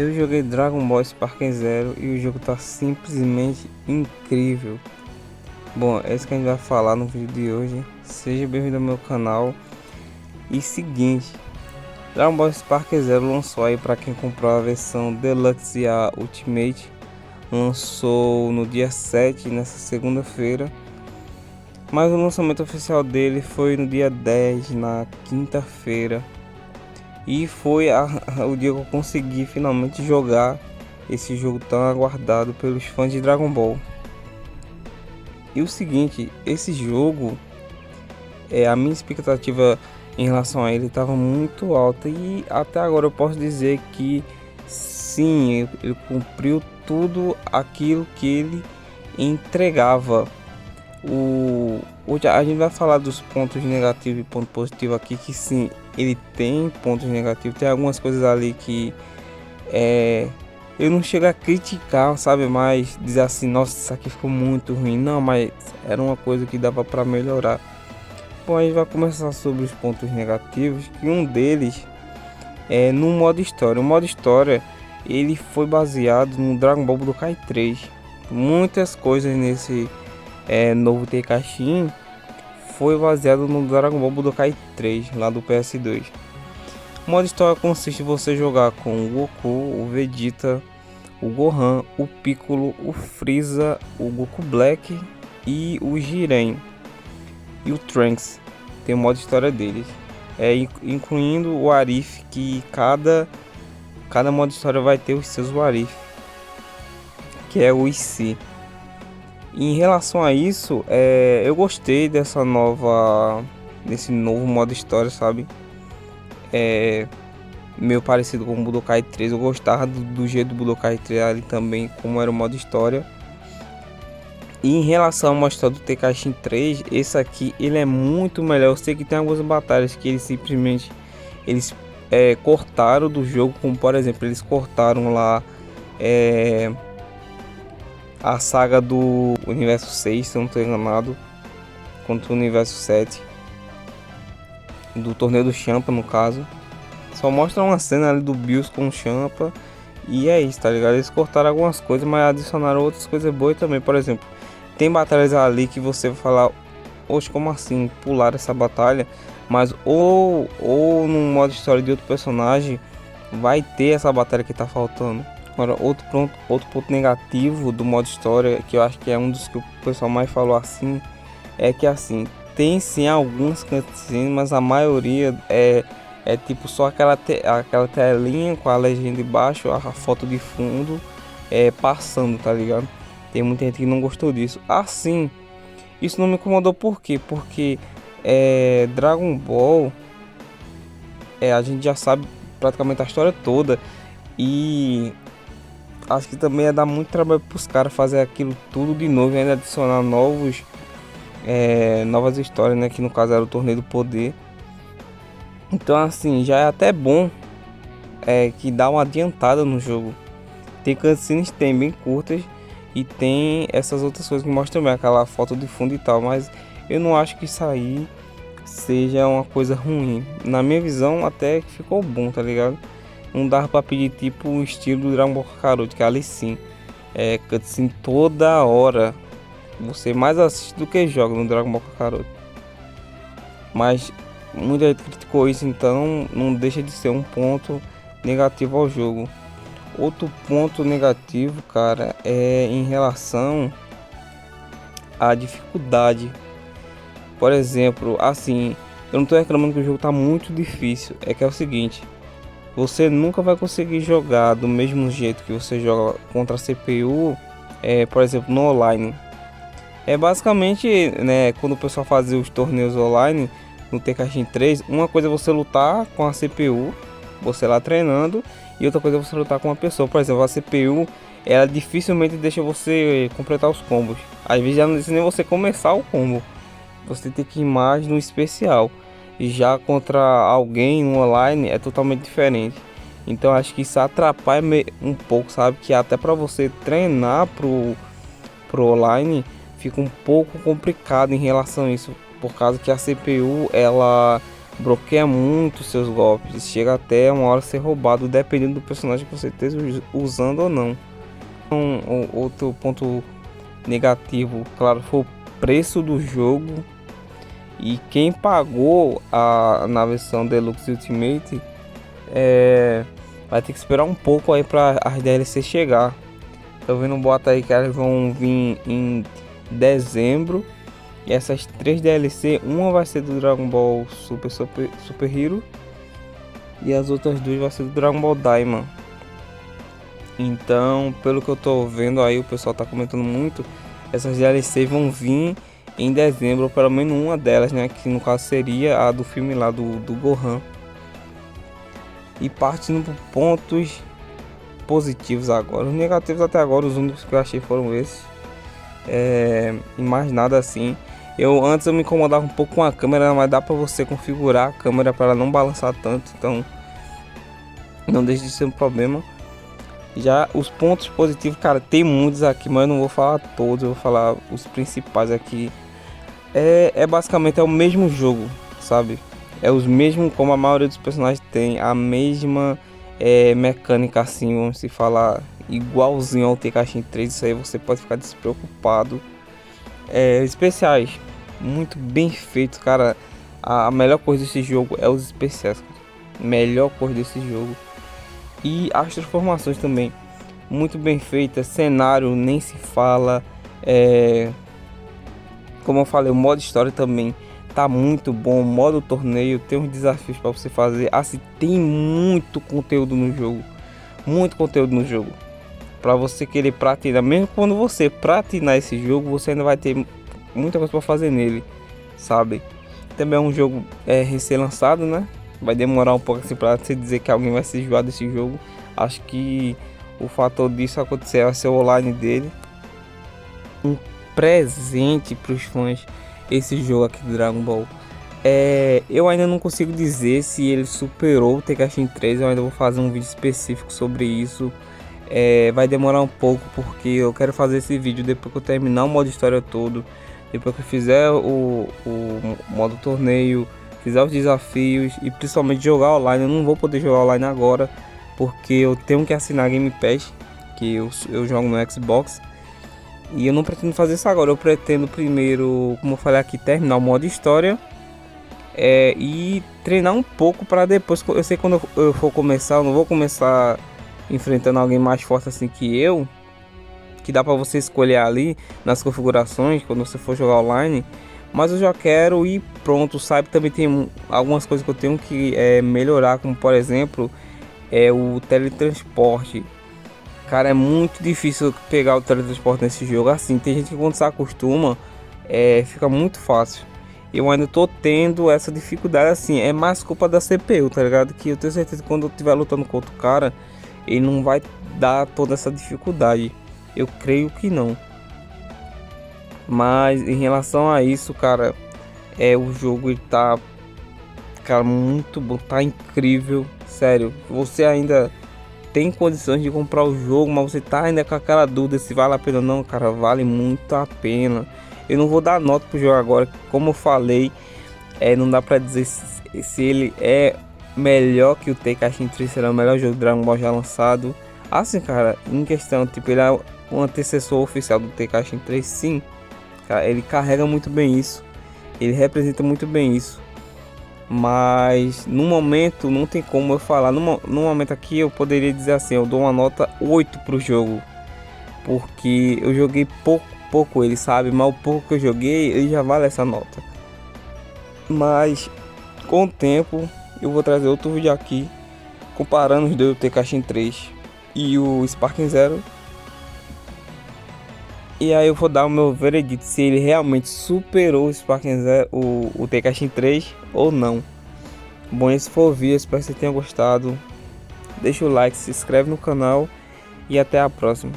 Eu joguei Dragon Ball Spark Zero e o jogo tá simplesmente incrível. Bom, é isso que a gente vai falar no vídeo de hoje. Seja bem-vindo ao meu canal. E seguinte, Dragon Ball Spark Zero lançou aí para quem comprou a versão Deluxe e a Ultimate. Lançou no dia 7, nessa segunda-feira. Mas o lançamento oficial dele foi no dia 10, na quinta-feira. E foi o dia que eu consegui finalmente jogar esse jogo tão aguardado pelos fãs de Dragon Ball. E o seguinte, esse jogo, a minha expectativa em relação a ele estava muito alta e até agora eu posso dizer que sim, ele cumpriu tudo aquilo que ele entregava. Hoje a gente vai falar dos pontos negativos e ponto positivo aqui, que sim, ele tem pontos negativos, tem algumas coisas ali que eu não chego a criticar, sabe, mas dizer assim, nossa, isso aqui ficou muito ruim, não, mas era uma coisa que dava para melhorar. Bom, a gente vai começar sobre os pontos negativos, que um deles é no modo história. O modo história, ele foi baseado no Dragon Ball Budokai 3. Muitas coisas nesse novo Tenkaichi foi baseado no Dragon Ball Budokai 3, lá do PS2. O modo história consiste em você jogar com o Goku, o Vegeta, o Gohan, o Piccolo, o Freeza, o Goku Black e o Jiren e o Trunks. Tem o modo história deles, incluindo o Arif, que cada modo história vai ter os seus Arif, que é o IC. Em relação a isso, eu gostei desse novo modo história, sabe? Meio parecido com o Budokai 3. Eu gostava do jeito do Budokai 3 ali também, como era o modo história. E em relação ao modo história do Tenkaichi 3, esse aqui ele é muito melhor. Eu sei que tem algumas batalhas que eles simplesmente cortaram do jogo, como por exemplo, eles cortaram lá a saga do universo 6, se eu não estou enganado, contra o universo 7 do torneio do Champa, no caso. Só mostra uma cena ali do Bills com o Champa e é isso, tá ligado? Eles cortaram algumas coisas, mas adicionaram outras coisas boas também. Por exemplo, tem batalhas ali que você vai falar, oxe, como assim pular essa batalha? Mas ou no modo história de outro personagem vai ter essa batalha que tá faltando. Agora, outro ponto negativo do modo história, que eu acho que é um dos que o pessoal mais falou assim, é que assim, tem sim alguns cutscenes, mas a maioria é tipo só aquela telinha com a legenda embaixo, a foto de fundo passando, tá ligado? Tem muita gente que não gostou disso. Assim, isso não me incomodou por quê? Porque Dragon Ball, a gente já sabe praticamente a história toda e acho que também ia dar muito trabalho para os caras fazer aquilo tudo de novo e ainda adicionar novas histórias, né? Que no caso era o Torneio do Poder. Então assim, já é até bom que dá uma adiantada no jogo. Tem cutscenes tem bem curtas e tem essas outras coisas que mostram bem aquela foto de fundo e tal. Mas eu não acho que isso aí seja uma coisa ruim. Na minha visão até que ficou bom, tá ligado? Não dava pra pedir tipo o estilo do Dragon Ball Kakarot, que ali sim cutscene toda hora. Você mais assiste do que joga no Dragon Ball Kakarot. Mas muita gente criticou isso, então não deixa de ser um ponto negativo ao jogo. Outro ponto negativo, cara, é em relação à dificuldade. Por exemplo, assim, eu não tô reclamando que o jogo tá muito difícil. É que é o seguinte, você nunca vai conseguir jogar do mesmo jeito que você joga contra a CPU, por exemplo, no online. Basicamente, né, quando o pessoal fazia os torneios online no Tenkaichi 3, uma coisa é você lutar com a CPU, você lá treinando, e outra coisa é você lutar com uma pessoa. Por exemplo, a CPU, ela dificilmente deixa você completar os combos. Às vezes já não deixa nem você começar o combo. Você tem que ir mais no especial. E já contra alguém no online é totalmente diferente. Então acho que isso atrapalha um pouco, sabe? Que até para você treinar pro online fica um pouco complicado em relação a isso, por causa que a CPU ela bloqueia muito seus golpes, chega até uma hora a ser roubado dependendo do personagem que você esteja usando ou não. Outro ponto negativo, claro, foi o preço do jogo. E quem pagou na versão Deluxe Ultimate vai ter que esperar um pouco aí para as DLC chegar. Tô vendo um bota aí que elas vão vir em dezembro. E essas 3 DLC, uma vai ser do Dragon Ball Super Hero e as outras 2 vai ser do Dragon Ball Daima. Então, pelo que eu tô vendo aí, o pessoal tá comentando muito, essas DLC vão vir em dezembro, ou pelo menos uma delas, né, que no caso seria a do filme lá do Gohan. E partindo por pontos positivos agora, os negativos até agora, os únicos que eu achei foram esses. E mais nada assim. Antes eu me incomodava um pouco com a câmera, mas dá pra você configurar a câmera para ela não balançar tanto, então não deixa de ser um problema. Já os pontos positivos, cara, tem muitos aqui, mas eu não vou falar todos, eu vou falar os principais aqui. Basicamente é o mesmo jogo, sabe? É os mesmos, como a maioria dos personagens tem, a mesma mecânica assim, vamos se falar, igualzinho ao Tenkaichi 3, isso aí você pode ficar despreocupado. Especiais, muito bem feitos, cara. A melhor coisa desse jogo é os especiais, cara. Melhor coisa desse jogo. E as transformações também, muito bem feitas. Cenário nem se fala. Como eu falei, o modo história também tá muito bom. O modo torneio tem uns desafios para você fazer. Assim, tem muito conteúdo no jogo. Muito conteúdo no jogo. Para você querer platinar, mesmo quando você platinar esse jogo, você ainda vai ter muita coisa para fazer nele, sabe? Também é um jogo recém-lançado, né? Vai demorar um pouco assim para você dizer que alguém vai se enjoar desse jogo. Acho que o fator disso acontecer vai ser o online dele. Um presente para os fãs esse jogo aqui do Dragon Ball. Eu ainda não consigo dizer se ele superou o Tenkaichi 3. Eu ainda vou fazer um vídeo específico sobre isso. Vai demorar um pouco porque eu quero fazer esse vídeo depois que eu terminar o modo história todo, depois que eu fizer o modo torneio, fizer os desafios e principalmente jogar online. Eu não vou poder jogar online agora porque eu tenho que assinar Game Pass, que eu jogo no Xbox, e eu não pretendo fazer isso agora. Eu pretendo primeiro, como eu falei aqui, terminar o modo história e treinar um pouco para depois. Eu sei que quando eu for começar, eu não vou começar enfrentando alguém mais forte assim que eu, que dá para você escolher ali nas configurações quando você for jogar online. Mas eu já quero ir pronto, sabe? Também tem algumas coisas que eu tenho que melhorar, como por exemplo o teletransporte. Cara, é muito difícil pegar o teletransporte nesse jogo. Assim, tem gente que quando se acostuma fica muito fácil. Eu ainda tô tendo essa dificuldade, assim, é mais culpa da CPU, tá ligado? Que eu tenho certeza que quando eu estiver lutando com outro cara, ele não vai dar toda essa dificuldade. Eu creio que não. Mas em relação a isso, cara, o jogo ele tá, cara, muito bom, tá incrível, sério. Você ainda tem condições de comprar o jogo, mas você tá ainda com aquela dúvida se vale a pena ou não, cara, vale muito a pena. Eu não vou dar nota pro jogo agora, como eu falei, não dá pra dizer se ele é melhor que o Tenkaichi 3, será o melhor jogo de Dragon Ball já lançado. Assim, cara, em questão, tipo, ele é um antecessor oficial do Tenkaichi 3, sim. Cara, ele carrega muito bem isso, ele representa muito bem isso. Mas no momento não tem como eu falar. No momento aqui eu poderia dizer assim, eu dou uma nota 8 pro jogo, porque eu joguei pouco ele, sabe? Mas o pouco que eu joguei, ele já vale essa nota. Mas com o tempo eu vou trazer outro vídeo aqui comparando os dois, o Tenkaichi 3 e o Sparking Zero. E aí eu vou dar o meu veredito se ele realmente superou o Sparking Zero, o Tenkaichi 3 ou não. Bom, esse foi o vídeo, espero que você tenha gostado. Deixa o like, se inscreve no canal e até a próxima.